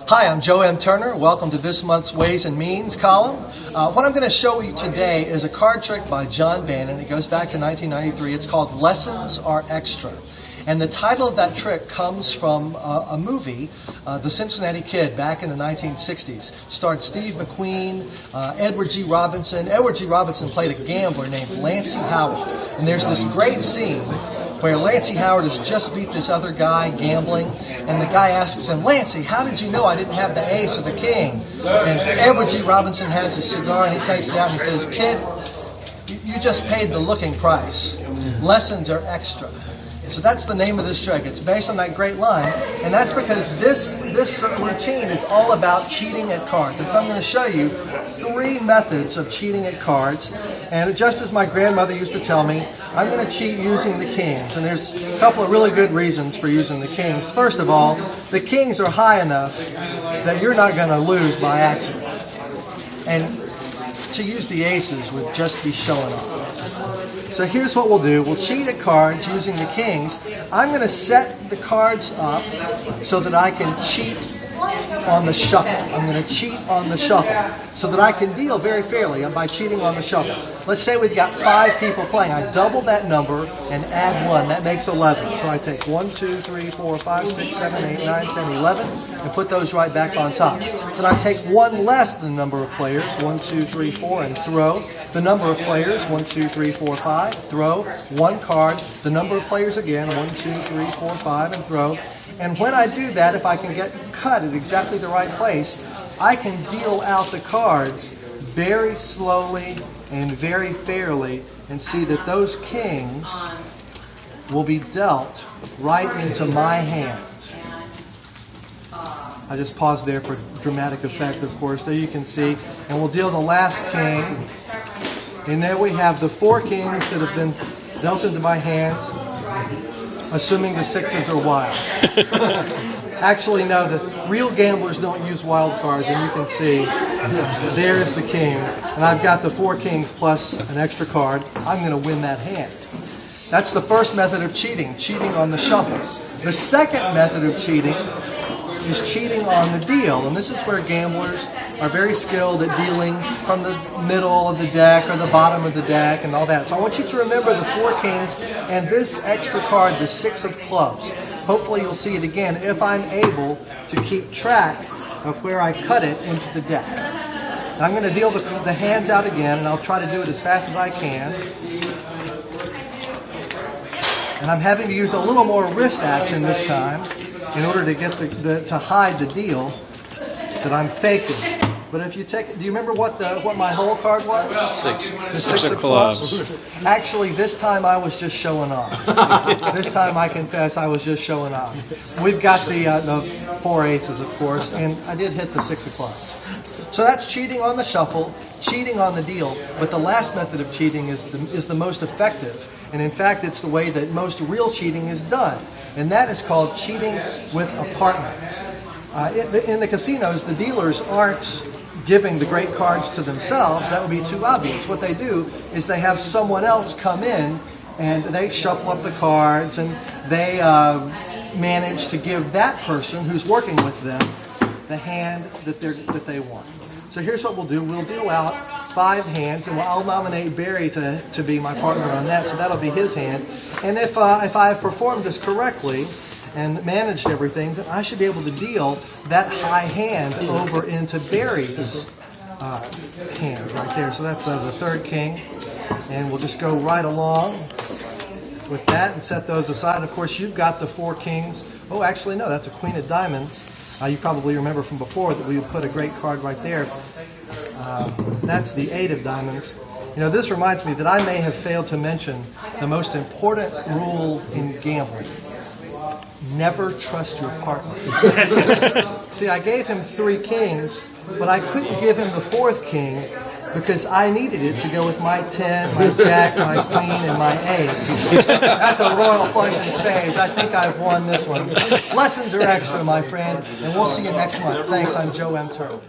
Hi, I'm Joe M. Turner. Welcome to this month's Ways and Means column. What I'm going to show you today is a card trick by John Bannon. It goes back to 1993. It's called Lessons Are Extra. And the title of that trick comes from a movie, The Cincinnati Kid, back in the 1960s. Starred Steve McQueen, Edward G. Robinson. Edward G. Robinson played a gambler named Lancey Howard. And there's this great scene where Lancey Howard has just beat this other guy gambling, and the guy asks him, "Lancey, how did you know I didn't have the ace or the king?" And Edward G. Robinson has his cigar, and he takes it out and he says, "Kid, you just paid the looking price. Lessons are extra." So that's the name of this trick. It's based on that great line, and that's because this routine is all about cheating at cards. And so I'm going to show you 3 methods of cheating at cards. And just as my grandmother used to tell me, I'm going to cheat using the kings. And there's a couple of really good reasons for using the kings. First of all, the kings are high enough that you're not going to lose by accident. And to use the aces would just be showing off. So here's what we'll do. We'll cheat at cards using the kings. I'm going to set the cards up so that I can cheat on the shuffle. I'm going to cheat on the shuffle so that I can deal very fairly by cheating on the shuffle. Let's say we've got 5 people playing. I double that number and add 1. That makes 11. So I take 1, 2, 3, 4, 5, 6, 7, 8, 9, 10, 11 and put those right back on top. Then I take 1 less than the number of players, 1, 2, 3, 4, and throw. The number of players, 1, 2, 3, 4, 5, throw. 1 card. The number of players again, 1, 2, 3, 4, 5, and throw. And when I do that, if I can get cut at exactly the right place, I can deal out the cards very slowly and very fairly and see that those kings will be dealt right into my hand. I just paused there for dramatic effect, of course. There you can see. And we'll deal the last king. And there we have the 4 kings that have been dealt into my hands, assuming the 6s are wild. Actually, no, the real gamblers don't use wild cards, and you can see there's the king. And I've got the 4 kings plus an extra card. I'm going to win that hand. That's the first method of cheating, cheating on the shuffle. The second method of cheating is cheating on the deal. And this is where gamblers are very skilled at dealing from the middle of the deck or the bottom of the deck and all that. So I want you to remember the 4 kings and this extra card, the 6 of clubs. Hopefully you'll see it again if I'm able to keep track of where I cut it into the deck. And I'm going to deal the hands out again, and I'll try to do it as fast as I can. And I'm having to use a little more wrist action this time in order to get to hide the deal that I'm faking. But if you take, do you remember what my whole card was? 6. The 6 of clubs. Actually, this time I was just showing off. This time I confess I was just showing off. We've got the 4 aces, of course, and I did hit the 6 of clubs. So that's cheating on the shuffle, cheating on the deal. But the last method of cheating is the most effective. And in fact, it's the way that most real cheating is done. And that is called cheating with a partner. In the casinos, the dealers aren't giving the great cards to themselves. That would be too obvious. What they do is they have someone else come in and they shuffle up the cards and they manage to give that person who's working with them the hand that they want. So here's what we'll do. We'll deal out 5 hands, and I'll nominate Barry to be my partner on that, so that'll be his hand. And if I've performed this correctly and managed everything, then I should be able to deal that high hand over into Barry's hand right there. So that's the 3rd king, and we'll just go right along with that and set those aside. Of course, you've got the 4 kings. Oh, actually, no, that's a queen of diamonds. You probably remember from before that we would put a great card right there. That's the 8 of diamonds. You know, this reminds me that I may have failed to mention the most important rule in gambling. Never trust your partner. See, I gave him 3 kings, but I couldn't give him the 4th king because I needed it to go with my 10, my jack, my queen, and my ace. That's a royal flush in spades. I think I've won this one. Lessons are extra, my friend, and we'll see you next month. Thanks, I'm Joe M. Turner.